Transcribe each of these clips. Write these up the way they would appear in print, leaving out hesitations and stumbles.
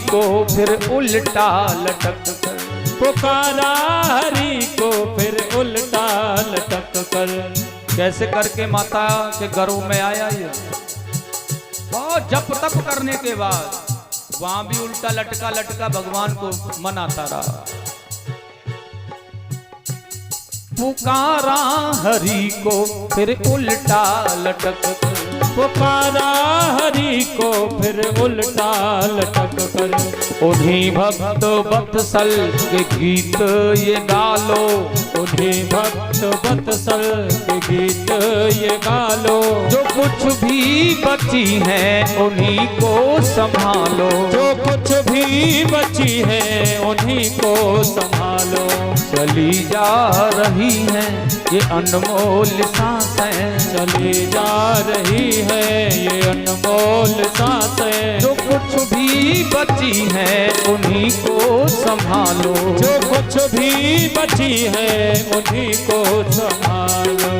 को फिर उल्टा लटक कर, पुकारा हरि को फिर उल्टा लटक कर। कैसे करके माता के गर्भ में आया ये? बहुत जप तप करने के बाद वहां भी उल्टा लटका लटका भगवान को मनाता रहा। पुकारा हरि को फिर उल्टा लटक कर, पुकारा हरि को फिर उल्टा लटक कर। उन्हीं भक्त वत्सल के गीत ये गालो, उन्हीं भक्त वत्सल के गीत ये गालो। जो कुछ भी बची है उन्हीं को संभालो, जो कुछ भी बची है उन्हीं को संभालो। चली जा रही है ये अनमोल सांसें, चली जा रही है ये अनमोल सांसें। जो कुछ भी बची है उन्हीं को संभालो, जो कुछ भी बची है उन्हीं को संभालो।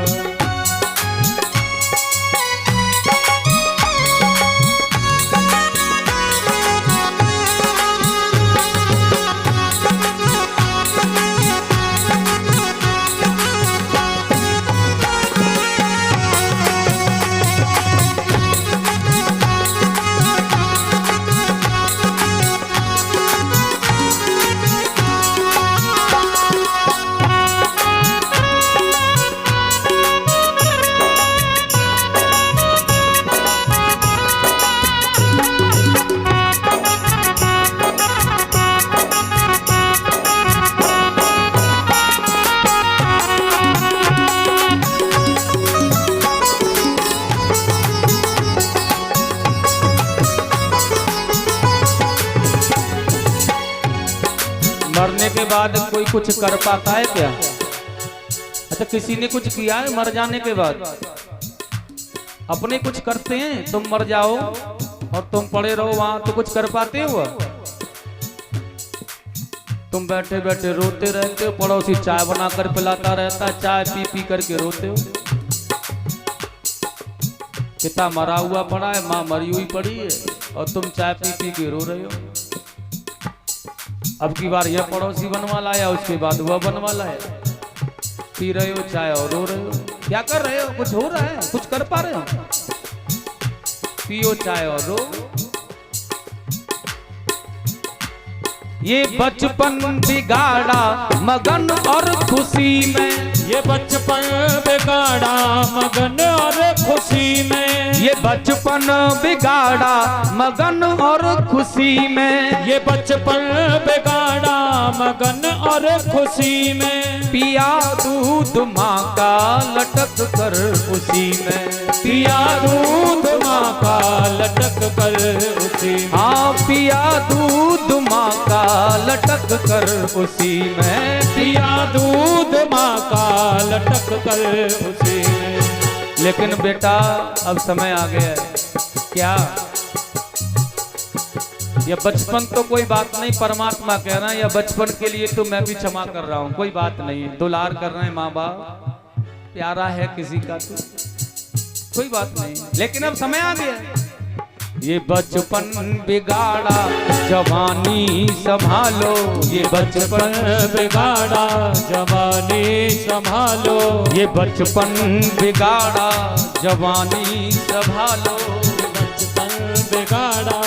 मरने के बाद कोई कुछ कर पाता है क्या? अच्छा, किसी ने कुछ किया है मर जाने के बाद? अपने कुछ करते हैं? तुम मर जाओ और तुम पड़े रहो वहां तो कुछ कर पाते हो? तुम बैठे बैठे रोते रहते हो, पड़ोसी चाय बनाकर पिलाता रहता है, चाय पी पी करके रोते हो। पिता मरा हुआ पड़ा है, माँ मरी हुई पड़ी है और तुम चाय पी पी के रो रहे हो। अब की बार यह पड़ोसी बनवा लाया, उसके बाद वह बनवा लाया। पी रहे हो चाय और रो रहे हो। क्या कर रहे हो? कुछ हो रहा है? कुछ कर पा रहे हो? पियो चाय और रो। ये बचपन बिगाड़ा मगन और खुशी में, ये बचपन बिगाड़ा मगन और खुशी में। ये बचपन बिगाड़ा मगन और खुशी में। ये बचपन बिगाड़ा मगन और खुशी में। पिया दूध माँ का लटक कर उसी में, पिया दूध माँ का लटक कर उसी में। हाँ पिया दूध माँ का लटक कर उसी में, पिया दूध माँ का लटक कर उसी में। लेकिन बेटा अब समय आ गया है। क्या ये बचपन तो कोई बात नहीं, परमात्मा कह रहा है, या बचपन के लिए तो मैं भी क्षमा कर रहा हूँ, कोई बात नहीं। दुलार कर रहे हैं माँ बाप, प्यारा है किसी का तो कोई बात नहीं, लेकिन अब समय आ गया है। ये बचपन बिगाड़ा जवानी संभालो, ये बचपन बिगाड़ा जवानी संभालो। ये बचपन बिगाड़ा जवानी संभालो। बचपन बिगाड़ा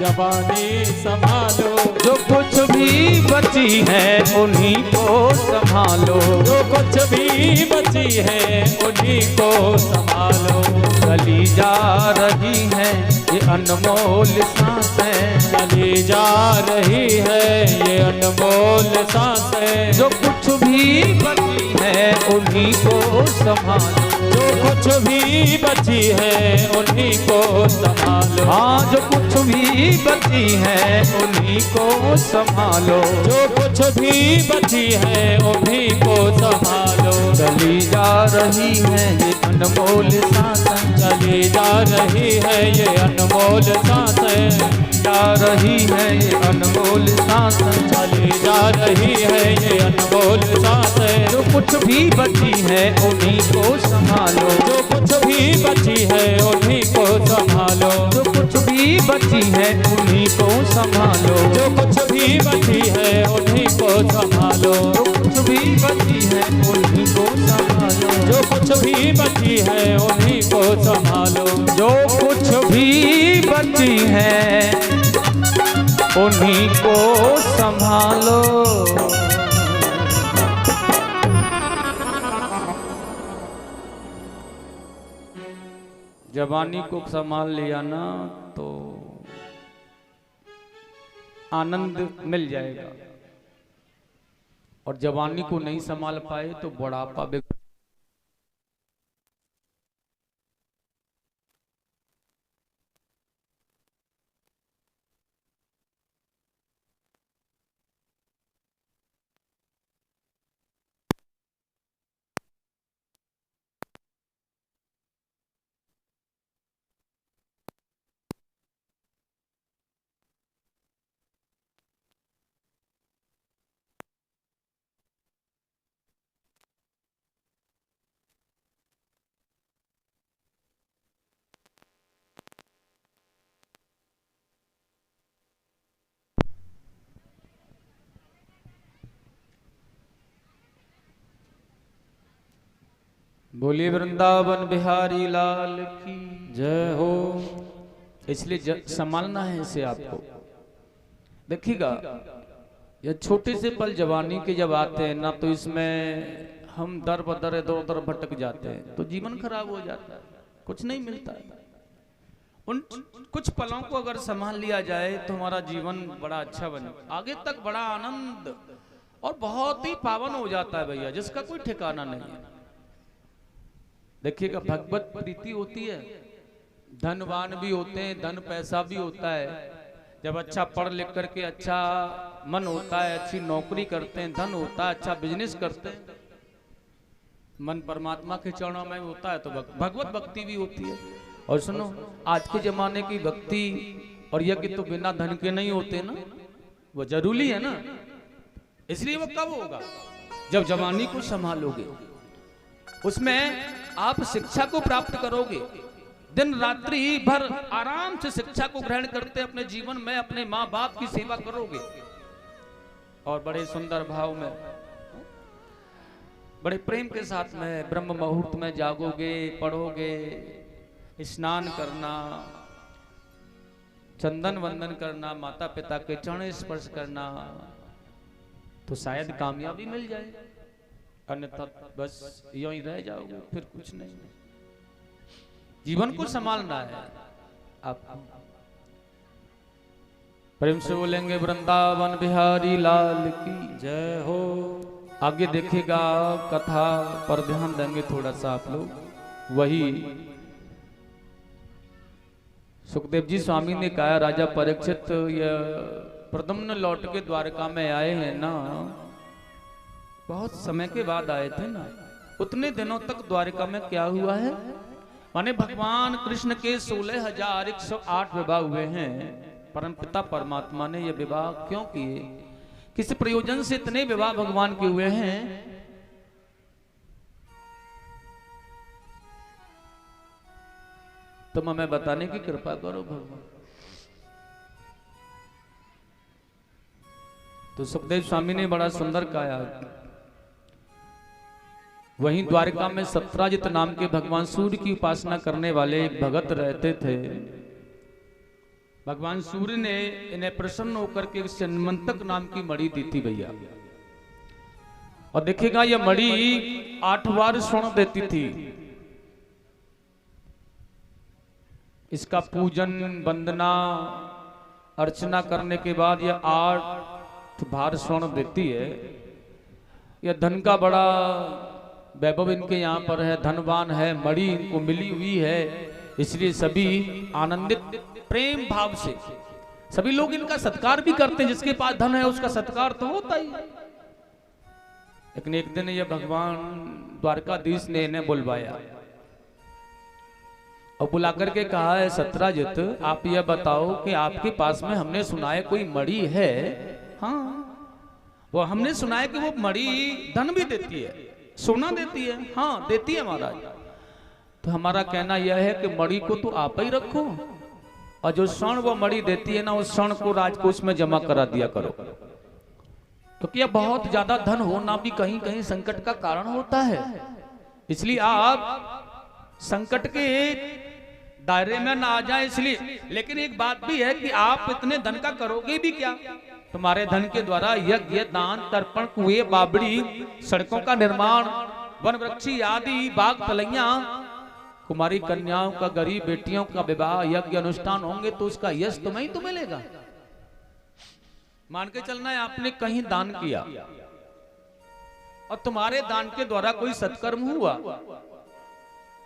जवानी संभालो। जो कुछ भी बची है उन्हीं को संभालो, जो कुछ भी बची है उन्हीं को संभालो। चली जा रही है ये अनमोल सांसें, चली जा रही है ये अनमोल सांसें। जो कुछ भी बची है उन्हीं को संभालो, जो कुछ भी बची है उन्हीं को संभालो। हाँ जो कुछ भी बची है उन्हीं को संभालो, जो कुछ भी बची है उन्हीं को संभालो। चली जा रही है ये अनमोल सांसें, चली जा रही है ये अनमोल सांसें। जा रही है ये अनमोल सांसें, चली जा रही है ये अनमोल सांसें। जो कुछ भी बची है उन्हीं को संभालो, जो कुछ भी बची है उन्हीं को संभालो। जो कुछ भी बची है उन्हीं को संभालो, जो कुछ भी बची है उन्हीं को संभालो, जो कुछ भी बची है उन्हीं को संभालो, जो कुछ भी बची है उन्हीं को संभालो, जो कुछ भी बची है उन्हीं को संभालो। जवानी को संभाल लिया ना तो आनंद मिल जाएगा, और जवानी को नहीं संभाल पाए तो बुढ़ापा बिगड़। बोलिए वृंदावन बिहारी लाल की जय हो। इसलिए संभालना है इसे आपको। देखिएगा, ये छोटे से पल जवानी के जब आते हैं ना, तो इसमें हम दर बदर इधर उधर भटक जाते हैं, तो जीवन खराब हो जाता है, कुछ नहीं मिलता है। उन कुछ पलों को अगर संभाल लिया जाए तो हमारा जीवन बड़ा अच्छा बने, आगे तक बड़ा आनंद और बहुत ही पावन हो जाता है भैया, जिसका कोई ठिकाना नहीं है। देखिएगा, भगवत प्रीति होती है, धनवान भी होते हैं, धन पैसा भी होता है। जब अच्छा पढ़ लिख करके अच्छा मन होता है, अच्छी नौकरी करते हैं, धन होता है, अच्छा बिजनेस करते हैं, मन परमात्मा के चरणों में होता है, तो भगवत भक्ति भी होती है। और सुनो, आज के जमाने की भक्ति और यज्ञ तो बिना धन के नहीं होते ना, वो जरूरी है ना। इसलिए वो कब होगा? जब जवानी को संभालोगे, उसमें आप शिक्षा को प्राप्त करोगे, दिन रात्रि भर आराम से शिक्षा को ग्रहण करते अपने जीवन में अपने माँ बाप की सेवा करोगे, और बड़े सुंदर भाव में, बड़े प्रेम के साथ में ब्रह्म मुहूर्त में जागोगे, पढ़ोगे, स्नान करना, चंदन वंदन करना, माता पिता के चरण स्पर्श करना, तो शायद कामयाबी मिल जाए, अन्यथा बस यूं ही रह जाओगे, फिर कुछ नहीं। जीवन को संभालना है आप। प्रेम से बोलेंगे वृंदावन बिहारी लाल की जय हो। आगे देखिएगा, कथा पर ध्यान देंगे थोड़ा सा आप लोग। वही सुखदेव जी स्वामी ने कहा, राजा परीक्षित यह प्रद्युम्न लौट के द्वारका में आए हैं ना, बहुत समय के बाद आए थे ना, उतने दिनों तक द्वारका में क्या हुआ है? माने भगवान कृष्ण के 16,108 विवाह हुए हैं। परमपिता परमात्मा ने ये विवाह क्यों किए, किस प्रयोजन से इतने विवाह भगवान के हुए हैं? तुम हमें बताने की कृपा करो भगवान। तो सुखदेव स्वामी ने बड़ा सुंदर कहा, वहीं द्वारका में सत्राजित नाम के भगवान सूर्य की उपासना करने वाले एक भगत रहते थे। भगवान सूर्य ने इन्हें प्रसन्न होकर के सन्मंतक नाम की मणि दी थी भैया। और देखिएगा, यह मणि 8 बार स्वर्ण देती थी। इसका पूजन वंदना अर्चना करने के बाद यह 8 बार स्वर्ण देती है। यह धन का बड़ा वैभव इनके यहाँ पर है, धनवान है, मणि इनको मिली हुई है, इसलिए सभी आनंदित प्रेम भाव से सभी लोग इनका सत्कार भी करते हैं। जिसके पास धन है उसका सत्कार तो होता ही। लेकिन एक दिन ये भगवान द्वारकाधीश ने इन्हें बुलवाया और बुलाकर के कहा है, सत्राजित आप यह बताओ कि आपके पास में हमने सुना है कोई मणि है। हाँ, वो हमने सुना है कि वो मणि धन भी देती है, सोना देती है। हाँ, देती है महाराज। तो हमारा कहना यह है कि मणि को तो आप ही रखो, और जो स्वर्ण वो मणि देती है ना, उस स्वर्ण को राजकोष में जमा करा दिया करो, क्योंकि यह बहुत ज्यादा धन होना भी कहीं कहीं संकट का कारण होता है। इसलिए आप संकट के दायरे में ना आ जाए इसलिए। लेकिन एक बात भी है कि आप इतने धन का करोगे भी क्या? तुम्हारे धन के द्वारा यज्ञ, दान, तर्पण, कुएं, बावड़ी, सड़कों का निर्माण, वन वृक्षी आदि, बाग तलैया, कुमारी कन्याओं का, गरीब बेटियों का विवाह, यज्ञ अनुष्ठान होंगे तो उसका यश तुम्हें ही तो मिलेगा। मान के चलना है आपने कहीं दान किया और तुम्हारे दान के द्वारा कोई सत्कर्म हुआ,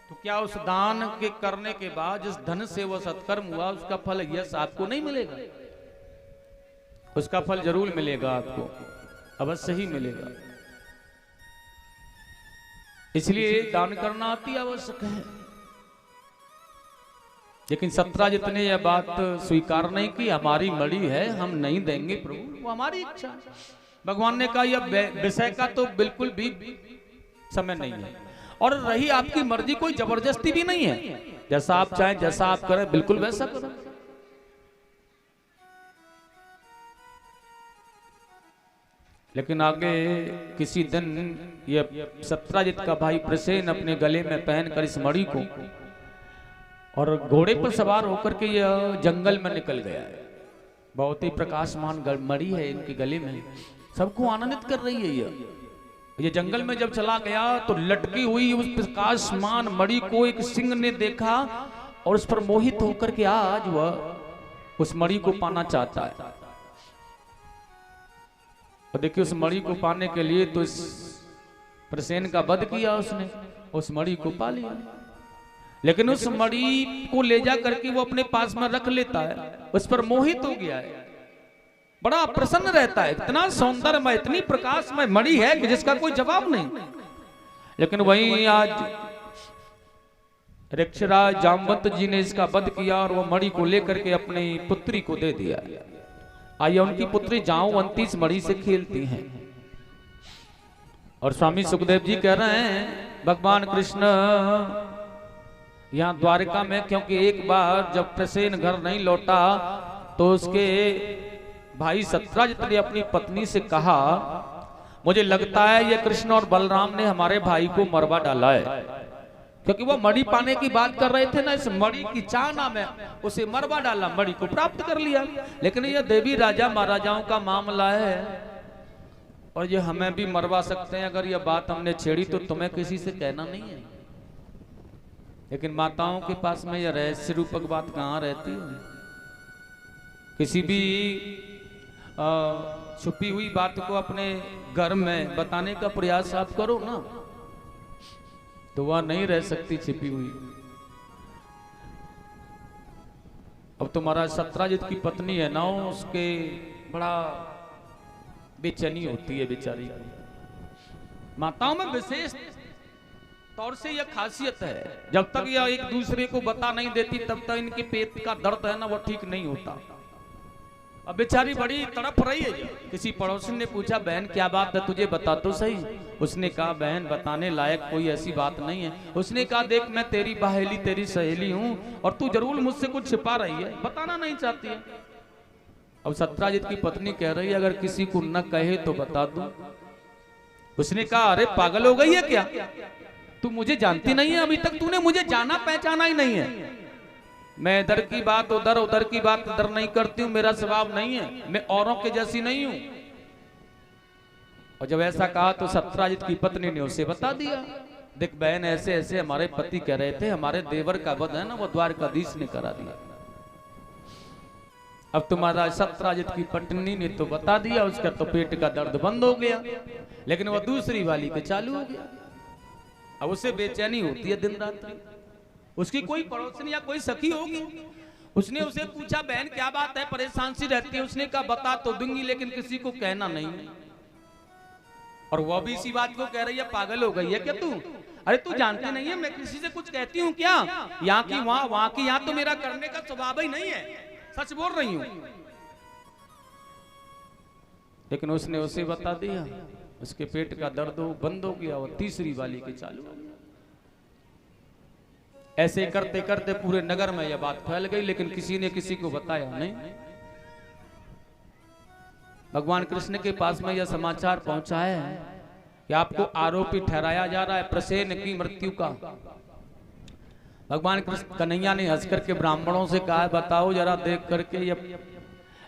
तो क्या उस दान के करने के बाद जिस धन से वो सत्कर्म हुआ उसका फल यश आपको नहीं मिलेगा? उसका फल जरूर मिलेगा, आपको अवश्य ही मिलेगा। इसलिए दान करना अति आवश्यक है। लेकिन सत्राजित ने यह बात स्वीकार नहीं की, हमारी मणि है, हम नहीं देंगे प्रभु, वो हमारी इच्छा। भगवान ने कहा यह विषय का तो बिल्कुल भी समय नहीं है, और रही आपकी मर्जी, कोई जबरदस्ती भी नहीं है। जैसा आप चाहें, जैसा आप करें, बिल्कुल वैसा करें। लेकिन आगे किसी दिन यह सत्राजित का भाई प्रसेन अपने गले में पहनकर इस मणि को और घोड़े पर सवार होकर के यह जंगल में निकल गया है। बहुत ही प्रकाशमान मणि है इनके गले में, सबको आनंदित कर रही है। ये जंगल में जब चला गया तो लटकी हुई उस प्रकाशमान मणि को एक सिंह ने देखा और उस पर मोहित होकर के आज वह उस मणि को पाना चाहता है। और देखिए उस मणि को पाने के लिए तो इस प्रसेन का वध किया उसने, उस मणि को पा लिया। लेकिन उस मणि को ले जा करके वो अपने पास में रख लेता है, उस पर मोहित हो गया है, बड़ा प्रसन्न रहता है। इतना सौंदर्यमय, इतनी प्रकाशमय मणि है कि जिसका कोई जवाब नहीं। लेकिन वहीं आज ऋक्षराज जामवंत जी ने इसका वध किया और वो मणि को लेकर के अपनी पुत्री को दे दिया। आइए उनकी पुत्री जामवंती इस मणि से खेलती हैं। और स्वामी सुखदेव जी कह रहे हैं भगवान कृष्ण यहाँ द्वारिका में, क्योंकि एक बार जब प्रसेन घर नहीं लौटा तो उसके भाई सत्राजित ने अपनी पत्नी से कहा, मुझे लगता है ये कृष्ण और बलराम ने हमारे भाई को मरवा डाला है, क्योंकि वो मणि पाने की बात कर रहे थे ना, इस मणि की चाहना में उसे मरवा डाला, मणि को प्राप्त कर लिया। लेकिन ये देवी राजा महाराजाओं का मामला है और ये हमें भी मरवा सकते हैं। अगर ये बात हमने छेड़ी तो तुम्हें किसी से कहना नहीं है। लेकिन माताओं के पास में यह रहस्य रूपक बात कहाँ रहती है? किसी भी छुपी हुई बात को अपने घर में बताने का प्रयास आप करो ना, तो वह नहीं रह सकती छिपी हुई। अब तुम्हारा सत्राजित की पत्नी है ना, उसके बड़ा बेचैनी होती है बेचारी। माताओं में विशेष तौर से यह खासियत है, जब तक यह एक दूसरे को बता नहीं देती तब तक इनके पेट का दर्द है ना वो ठीक नहीं होता। अब बेचारी बड़ी तड़प रही है। किसी पड़ोसी ने पूछा, बहन क्या बात है, तुझे बता तो सही। उसने कहा, बहन बताने लायक कोई ऐसी बात नहीं है। उसने कहा, देख मैं तेरी बहेली, तेरी सहेली हूँ और तू जरूर मुझसे कुछ छिपा रही है, बताना नहीं चाहती है। अब सत्राजित की पत्नी कह रही है, अगर किसी को न कहे तो बता दूं। उसने कहा, अरे पागल हो गई है क्या, तू मुझे जानती नहीं है, अभी तक तूने मुझे जाना पहचाना ही नहीं है। मैं इधर की बात उधर, उधर की बात इधर नहीं करती हूँ, मेरा स्वभाव नहीं है, मैं औरों के जैसी नहीं हूं। और जब ऐसा कहा तो सत्राजित की पत्नी ने उसे बता दिया, देख बहन ऐसे ऐसे हमारे पति कह रहे थे, हमारे देवर का वध है ना वो द्वारकाधीश ने करा दिया। अब तुम्हारा सत्राजित की पत्नी ने तो बता दिया, उसका तो पेट का दर्द बंद हो गया, लेकिन वह दूसरी वाली के चालू हो गया। अब उसे बेचैनी होती है दिन रात। उसकी कोई पड़ोसन या कोई सखी होगी, उसने उसे पूछा, बहन क्या बात है, परेशान सी रहती है। उसने कहा, बता तो दूंगी लेकिन किसी को कहना नहीं। और वह भी इसी बात को कह रही है, पागल हो गई है क्या तू, अरे तू जानती नहीं है मैं किसी से कुछ कहती हूँ क्या, यहाँ की वहां, वहां की यहाँ, तो मेरा करने का स्वभाव ही नहीं है, सच बोल रही हूँ। लेकिन उसने उसे बता दिया, उसके पेट का दर्द बंद हो गया, वो तीसरी वाली के चालू हो गया। ऐसे करते करते पूरे नगर में यह बात फैल गई, लेकिन किसी ने किसी को बताया नहीं। भगवान कृष्ण के पास में यह समाचार पहुंचा है कि आपको आरोपी ठहराया जा रहा है प्रसेन की मृत्यु का। भगवान कृष्ण कन्हैया ने हंस करके ब्राह्मणों से कहा है, बताओ जरा देख करके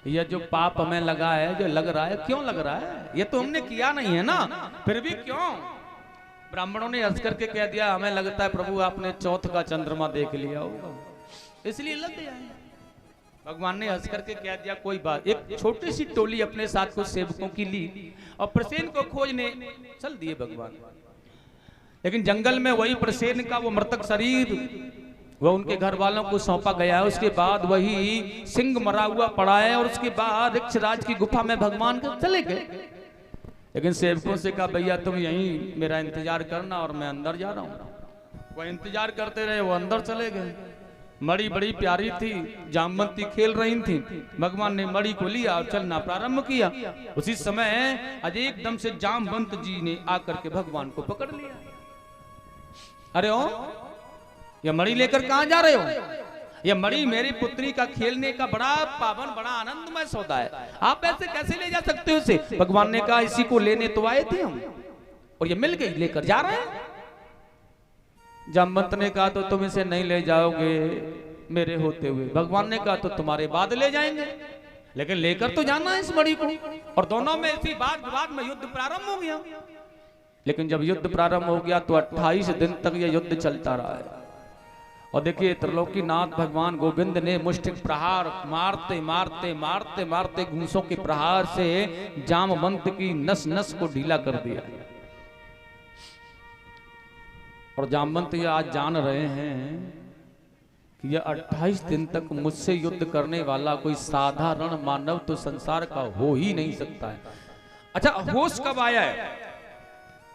यह जो पाप हमें लगा है, जो लग रहा है, क्यों लग रहा है? ये तो हमने किया नहीं है ना, फिर भी क्यों? ब्राह्मणों ने हंस करके कह दिया, हमें लगता है प्रभु आपने चौथ का चंद्रमा देख लिया होगा, इसलिए लग गया है। भगवान ने हंस करके कह दिया, कोई बात। एक छोटी सी टोली अपने साथ कुछ सेवकों की ली और प्रसेन को खोजने चल दिए भगवान। लेकिन जंगल में वही प्रसेन का वो मृतक शरीर वह उनके घर वालों को सौंपा गया है। उसके बाद वही सिंह मरा हुआ पड़ा है और उसके बाद ऋक्षराज की गुफा में भगवान चले गए। लेकिन सेवकों से कहा, भैया तुम यहीं मेरा इंतजार करना और मैं अंदर जा रहा हूँ। वह इंतजार करते रहे, वो अंदर चले गए। मणि बड़ी प्यारी थी, जामवंती खेल रही थी। भगवान ने मणि को लिया और चलना प्रारंभ किया। उसी समय अजय एकदम से जामवंत जी ने आकर के भगवान को पकड़ लिया। अरे ओ, ये मणि लेकर कहां जा रहे हो? ये मणि मेरी पुत्री का खेलने का बड़ा पावन, बड़ा आनंदमय सौदा है, आप ऐसे कैसे ले जा सकते हो इसे? भगवान ने कहा, इसी को लेने तो आए थे हम और ये मिल गई, लेकर जा रहे हैं। जामवंत ने कहा, तो तुम इसे नहीं ले जाओगे मेरे होते हुए। भगवान ने कहा, तो तुम्हारे बाद ले जाएंगे, लेकिन लेकर तो जाना है इस मणि को। और दोनों में इसी बात विवाद में युद्ध प्रारंभ हो गया। लेकिन जब युद्ध प्रारंभ हो गया तो 28 दिन तक यह युद्ध चलता रहा है। और देखिए, त्रिलोकीनाथ भगवान गोविंद ने मुष्टिक प्रहार मारते मारते मारते मारते घूंसों के प्रहार से जामवंत की नस नस को ढीला कर दिया। और जामवंत ये आज जान रहे हैं कि यह 28 दिन तक मुझसे युद्ध करने वाला कोई साधारण मानव तो संसार का हो ही नहीं सकता है। अच्छा, होश कब आया है?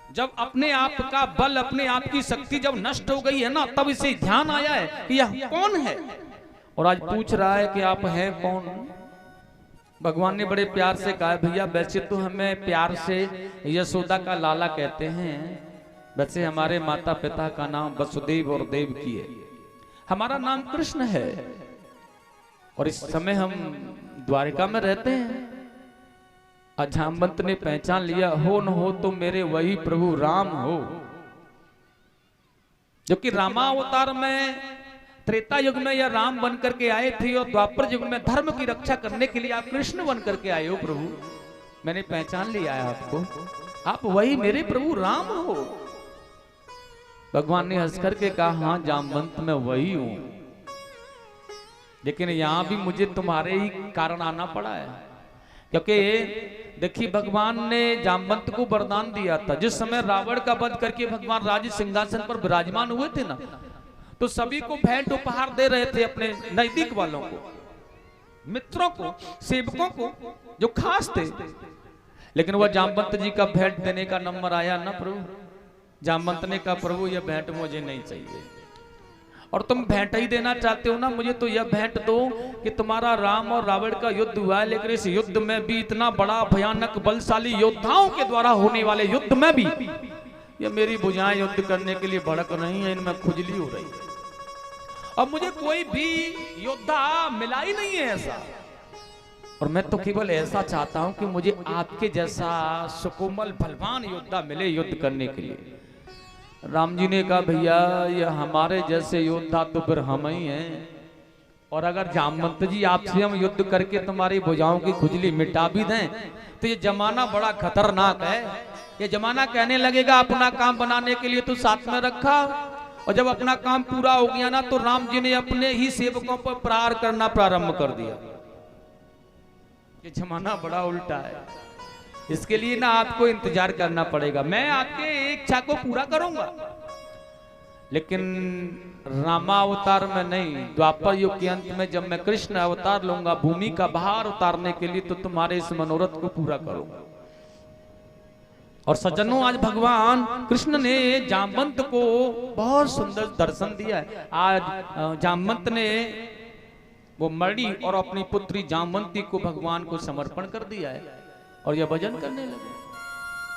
जब अपने आप का बल, अपने आप की शक्ति जब नष्ट हो गई है ना, तब इसे ध्यान आया है कि यह कौन है। और आज पूछ रहा है कि आप हैं कौन? भगवान ने बड़े प्यार से कहा, भैया वैसे तो हमें प्यार से यशोदा का लाला कहते हैं, वैसे हमारे माता पिता का नाम वसुदेव और देवकी है, हमारा नाम कृष्ण है और इस समय हम द्वारिका में रहते हैं। जामवंत ने पहचान लिया, हो न हो तो मेरे वही प्रभु राम हो, जो कि रामावतार में त्रेता युग में यह राम बन करके आए थे और द्वापर युग में धर्म की रक्षा करने के लिए आप कृष्ण बन करके आए हो। प्रभु, मैंने पहचान लिया है आपको, आप वही मेरे प्रभु राम हो। भगवान ने हंस करके कहा, हाँ जामवंत मैं वही हूं, लेकिन यहां भी मुझे तुम्हारे ही कारण आना पड़ा है। क्योंकि देखिए, भगवान ने जामवंत को वरदान दिया था। जिस समय रावण का वध करके भगवान राज सिंहासन पर विराजमान हुए थे ना, तो सभी को भेंट उपहार दे रहे थे, अपने नजदीक वालों को, मित्रों को, सेवकों को जो खास थे। लेकिन वह जामवंत जी का भेंट देने का नंबर आया ना प्रभु। जामवंत ने कहा, प्रभु यह भेंट मुझे नहीं चाहिए, और तुम भेंट ही देना चाहते हो ना, मुझे तो यह भेंट दो कि तुम्हारा राम और रावण का युद्ध हुआ है, लेकिन इस युद्ध में भी इतना बड़ा भयानक बलशाली योद्धाओं के द्वारा होने वाले युद्ध में भी ये मेरी भुजाएं युद्ध करने के लिए भड़क रही हैं, इनमें खुजली हो रही है। अब मुझे कोई भी योद्धा मिला ही नहीं है ऐसा, और मैं तो केवल ऐसा चाहता हूं कि मुझे आपके जैसा सुकोमल बलवान योद्धा मिले युद्ध करने के लिए। राम जी ने कहा, भैया ये हमारे जैसे योद्धा तो फिर हम ही हैं, और अगर जामवंत जी आपसे हम युद्ध करके तुम्हारी भुजाओं की खुजली मिटा भी दें तो ये जमाना बड़ा खतरनाक है। ये जमाना कहने लगेगा अपना काम बनाने के लिए तो साथ में रखा, और जब अपना काम पूरा हो गया ना, तो राम जी ने अपने ही सेवकों पर प्रहार करना प्रारंभ कर दिया। ये जमाना बड़ा उल्टा है, इसके लिए ना आपको इंतजार करना पड़ेगा। मैं आपके इच्छा को पूरा करूंगा, लेकिन रामावतार में नहीं, द्वापर युग के अंत में जब मैं कृष्ण अवतार लूंगा भूमि का भार उतारने के लिए, तो तुम्हारे इस मनोरथ को पूरा करूंगा। और सज्जनों, आज भगवान कृष्ण ने जामवंत को बहुत सुंदर दर्शन दिया है। आज जामवंत ने वो मणि और अपनी पुत्री जामवंती को भगवान को समर्पण कर दिया है और यह भजन करने लगे।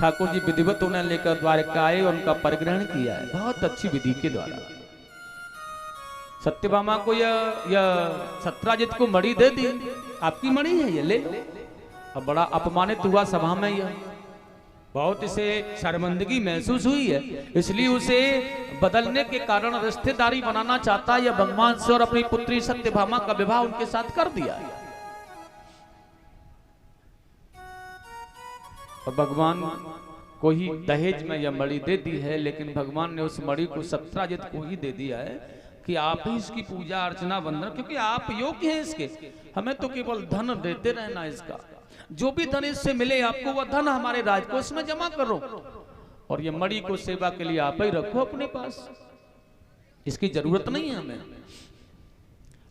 ठाकुर जी विधिवत उन्हें लेकर द्वारका आए और उनका परिग्रहण किया है, बहुत अच्छी विधि के द्वारा। सत्यभामा को या सत्राजित को मणि दे दी, आपकी मणि है ये, ले लो। अब बड़ा अपमानित हुआ सभा में, यह बहुत इसे शर्मिंदगी महसूस हुई है, इसलिए उसे बदलने के कारण रिश्तेदारी बनाना चाहता है या भगवान से, और अपनी पुत्री सत्यभामा का विवाह उनके साथ कर दिया। और भगवान को ही दहेज में यह मणि दे दी है, लेकिन भगवान ने उस मणि को सत्राजित को ही दे दिया है कि आप ही इसकी पूजा अर्चना वंदना, क्योंकि आप योग्य हैं इसके, हमें तो केवल धन देते रहना इसका, जो भी धन इससे मिले आपको वह धन हमारे राजकोष में जमा करो, और ये मणि को सेवा के लिए आप ही रखो अपने पास, इसकी जरूरत नहीं है हमें।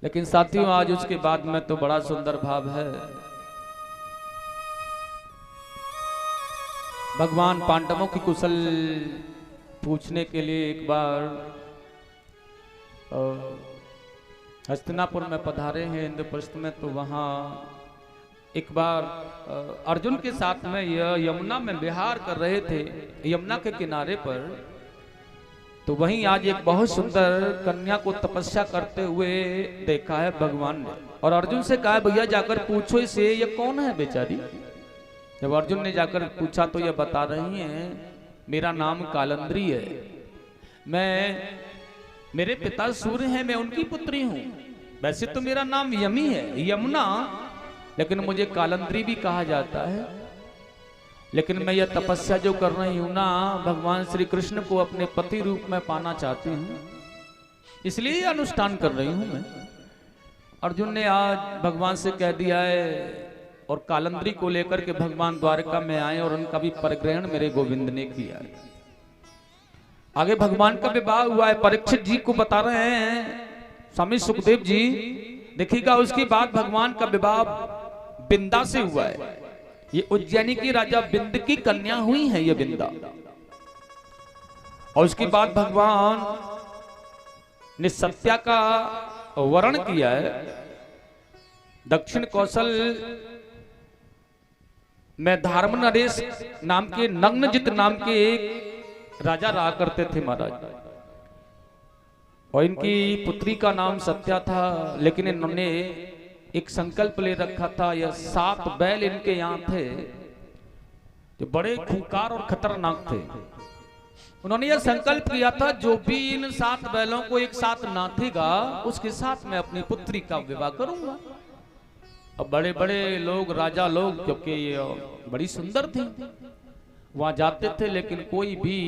लेकिन साथियों आज उसके बाद में तो बड़ा सुंदर भाव है। भगवान पांडवों की कुशल पूछने के लिए एक बार हस्तिनापुर में पधारे हैं इंद्रप्रस्थ में, तो वहां एक बार अर्जुन के साथ में यमुना में विहार कर रहे थे, यमुना के किनारे पर, तो वहीं आज एक बहुत सुंदर कन्या को तपस्या करते हुए देखा है भगवान ने, और अर्जुन से कहा भैया जाकर पूछो इसे ये कौन है बेचारी। जब अर्जुन ने जाकर पूछा तो ये बता रही हैं मेरा नाम कालंद्री है, मेरे पिता सूर्य हैं, मैं उनकी पुत्री हूं, वैसे तो मेरा नाम यमी है यमुना, लेकिन मुझे कालंद्री भी कहा जाता है, लेकिन मैं यह तपस्या जो कर रही हूं ना भगवान श्री कृष्ण को अपने पति रूप में पाना चाहती हूं, इसलिए अनुष्ठान कर रही हूं मैं। अर्जुन ने आज भगवान से कह दिया है, और कालंद्री को लेकर के भगवान द्वारका में आए और उनका भी परिग्रहण मेरे गोविंद ने किया है। आगे भगवान का विवाह हुआ है, परीक्षित जी को बता रहे हैं स्वामी सुखदेव जी, देखिएगा उसके बाद भगवान का विवाह बिंदा से हुआ है। ये उज्जैनी की राजा बिंद की कन्या हुई है ये बिंदा, और उसके बाद भगवान ने सत्या का वर्ण किया है। दक्षिण कौशल में धर्म नरेश नाम के नग्नजित नाम के एक राजा रहा करते थे महाराज, और इनकी पुत्री का नाम सत्या था, लेकिन इन्होंने एक संकल्प ले रखा था, यह 7 बैल इनके यहाँ थे जो बड़े खूंखार और खतरनाक थे। उन्होंने यह संकल्प किया था जो भी इन 7 बैलों को एक साथ नाथेगा उसके साथ मैं अपनी पुत्री का विवाह करूंगा। अब बड़े बड़े लोग राजा लोग, क्योंकि ये बड़ी सुंदर थी, वहां जाते थे लेकिन कोई भी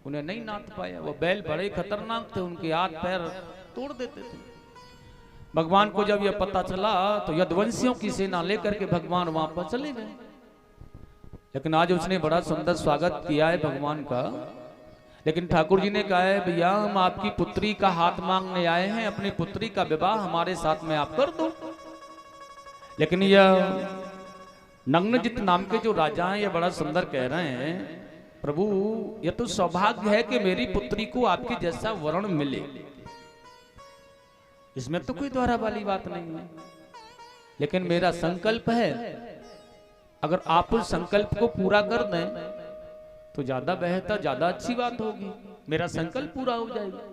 उन्हें नहीं नाथ पाया, वो बैल बड़े खतरनाक थे, उनके हाथ पैर तोड़ देते थे। भगवान को जब यह पता चला तो यदुवंशियों की सेना लेकर के भगवान वहां पर चले गए, लेकिन आज उसने बड़ा सुंदर स्वागत किया है भगवान का। लेकिन ठाकुर जी ने कहा है भैया हम आपकी पुत्री का हाथ मांगने आए हैं, अपनी पुत्री का विवाह हमारे साथ में आप कर दो। लेकिन यह नग्नजित नाम के जो राजा हैं ये बड़ा सुंदर कह रहे हैं प्रभु यह तो सौभाग्य है कि मेरी पुत्री को आपके जैसा वर्ण मिले, इसमें तो कोई द्वारा वाली बात नहीं है, लेकिन मेरा संकल्प है अगर आप उस संकल्प को पूरा कर दें तो ज्यादा बेहतर ज्यादा अच्छी बात होगी, मेरा संकल्प पूरा हो जाएगा।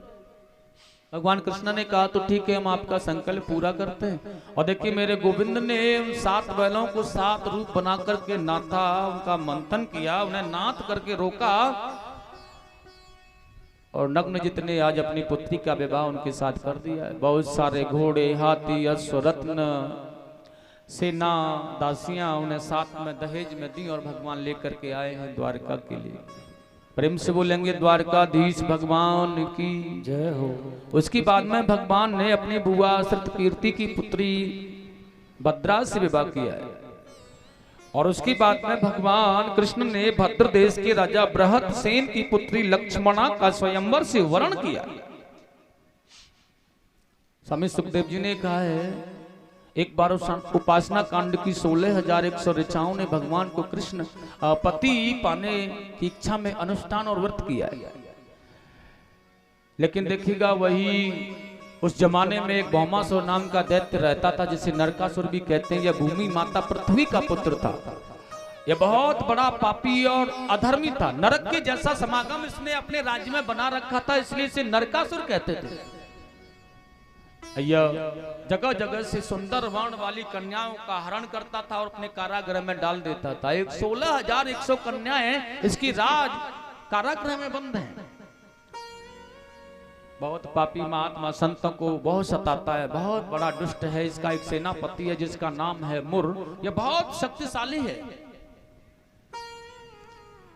भगवान कृष्ण ने कहा तो ठीक है हम आपका संकल्प पूरा करते हैं। और देखिए मेरे गोविंद ने उन 7 बैलों को 7 रूप बना करके नाथा, उनका मंथन किया, उन्हें नाथ करके रोका, और नग्न जितने आज अपनी पुत्री का विवाह उनके साथ कर दिया है। बहुत सारे घोड़े, हाथी, अश्व, रत्न, सेना, दासियां उन्हें साथ में दहेज में दी और भगवान लेकर के आए हैं द्वारका के लिए। प्रेम से बोलेंगे द्वारकाधीश भगवान की जय हो। उसके बाद में भगवान ने अपनी बुआ श्रुतकीर्ति की पुत्री भद्रा से विवाह किया है, और उसके बाद में भगवान कृष्ण ने भद्र देश के राजा बृहदसेन की पुत्री लक्ष्मणा का स्वयंवर से वर्ण किया। स्वामी सुखदेव जी ने कहा है एक बार उपासना कांड की 16,100 ऋचाओं ने भगवान को कृष्ण पति पाने की इच्छा में अनुष्ठान और व्रत किया है। लेकिन देखिएगा वही उस जमाने में एक भौमासुर नाम का दैत्य रहता था जिसे नरकासुर भी कहते हैं। यह भूमि माता पृथ्वी का पुत्र था, यह बहुत बड़ा पापी और अधर्मी था। नरक के जैसा समागम इसने अपने राज्य में बना रखा था, इसलिए इसे नरकासुर कहते थे। यह जगह जगह से सुंदर वर्ण वाली कन्याओं का हरण करता था और अपने कारागृह में डाल देता था। 16,100 कन्याएं इसकी राज कारागृह में बंद हैं। बहुत पापी महात्मा संतों को बहुत सताता है, बहुत बड़ा दुष्ट है। इसका एक सेनापति है जिसका नाम है मुर। यह बहुत शक्तिशाली है।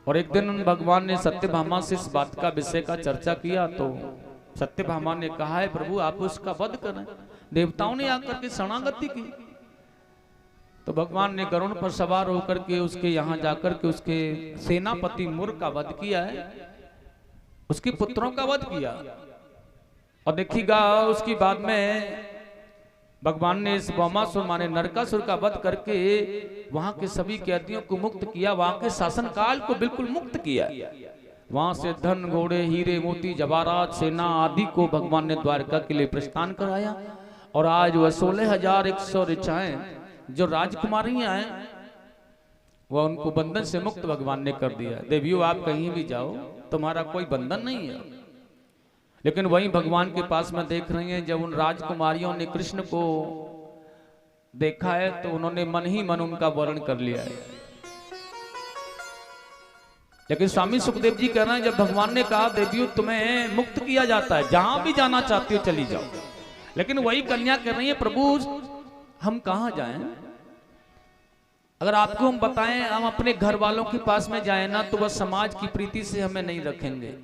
और एक दिन भगवान ने सत्यभामा से इस बात का विषय का चर्चा किया तो सत्यभामा ने कहा है प्रभु आप उसका वध करें। देवताओं ने आकर के शरणागति की तो भगवान ने गरुड़ पर सवार होकर के उसके यहाँ जाकर के उसके सेनापति मुर का वध किया है, उसके पुत्रों का वध किया। और देखिएगा उसकी बाद में भगवान ने इस भौमासुर माने नरकासुर का वध करके वहां के सभी कैदियों को मुक्त किया, वहां के शासन काल को बिल्कुल मुक्त किया। वहां से धन घोड़े हीरे मोती जवाहरात सेना आदि को भगवान ने द्वारका के लिए प्रस्थान कराया। और आज वह 16,100 ऋचाएं जो राजकुमारियां हैं वह उनको बंधन से मुक्त भगवान ने कर दिया। देवियों आप कहीं भी जाओ तुम्हारा कोई बंधन नहीं है। लेकिन वही भगवान के पास में देख रही हैं जब उन राजकुमारियों ने कृष्ण को देखा है तो उन्होंने मन ही मन उनका वर्ण कर लिया है। लेकिन स्वामी सुखदेव जी कह रहे हैं जब भगवान ने कहा देवियों तुम्हें मुक्त किया जाता है, जहां भी जाना चाहती हो चली जाओ। लेकिन वही कन्या कह रही है प्रभु हम कहां जाएं? अगर आपको हम बताएं हम अपने घर वालों के पास में जाएं ना तो वह समाज की प्रीति से हमें नहीं रखेंगे।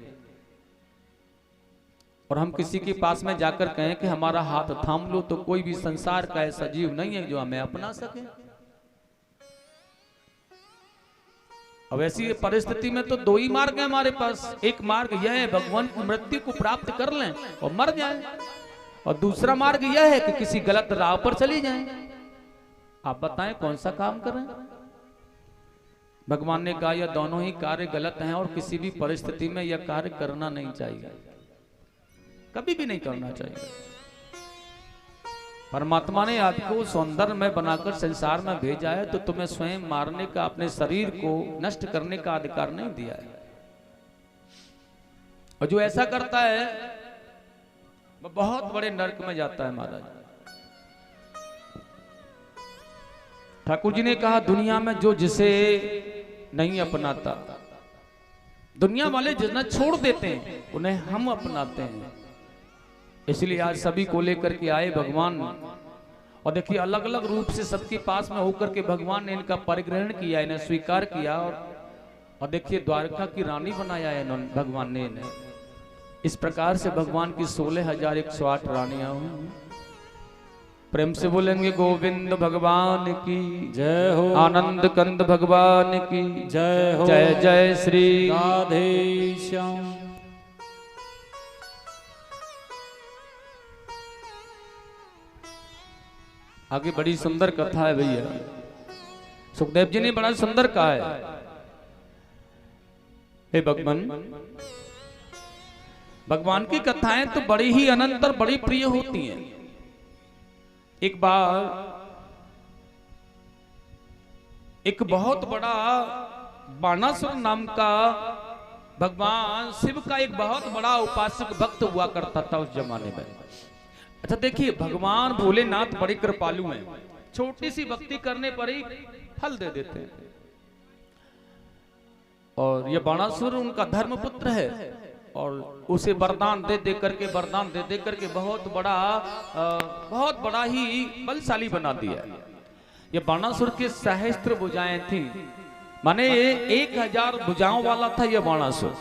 और हम किसी के पास में जाकर कहें कि हमारा हाथ थाम लो तो कोई भी संसार का ऐसा जीव नहीं है जो हमें अपना सके। अब ऐसी परिस्थिति में तो दो ही मार्ग है हमारे पास। एक मार्ग यह है भगवान की मृत्यु को प्राप्त कर लें और मर जाएं, और दूसरा मार्ग यह है कि किसी गलत राह पर चली जाएं। आप बताएं कौन सा काम करें? भगवान ने कहा यह दोनों ही कार्य गलत हैं और किसी भी परिस्थिति में यह कार्य करना नहीं चाहिए, कभी भी नहीं करना चाहिए। परमात्मा ने आपको सौंदर्य में बनाकर संसार में भेजा है तो तुम्हें स्वयं मारने का, अपने शरीर को नष्ट करने का अधिकार नहीं दिया है। और जो ऐसा करता है वह बहुत बड़े नरक में जाता है महाराज। ठाकुर जी ने कहा दुनिया में जो जिसे नहीं अपनाता, दुनिया वाले जिन्हें छोड़ देते हैं उन्हें हम अपनाते हैं। इसलिए आज सभी को लेकर के आए भगवान। और देखिए अलग अलग रूप से सबके पास में होकर के भगवान ने इनका परिग्रहण किया, इन्हें स्वीकार किया। और देखिए द्वारका की रानी बनाया है इन्होंने, भगवान ने इन्हें। इस प्रकार से भगवान की 16,108 रानियां हुई। प्रेम से बोलेंगे गोविंद भगवान की जय हो, आनंद कंद भगवान की जय हो, जय जय श्री राधे श्याम। आगे बड़ी सुंदर कथा है भैया, सुखदेव जी ने बड़ा सुंदर कहा है। हे भगवान, भगवान की कथाएं तो बड़ी ही अनंत और बड़ी प्रिय होती हैं। एक बार एक बहुत बड़ा बाणासुर नाम का भगवान शिव का एक बहुत बड़ा उपासक भक्त हुआ करता था उस जमाने में। अच्छा देखिए भगवान भोलेनाथ बड़े कृपालु हैं, छोटी सी भक्ति करने पर ही फल दे देते हैं। और ये बाणासुर उनका धर्मपुत्र है और उसे वरदान दे दे करके बहुत बड़ा ही बलशाली बना दिया। ये बाणासुर के सहस्त्र भुजाएं थी, माने 1000 भुजाओं वाला था यह बाणासुर।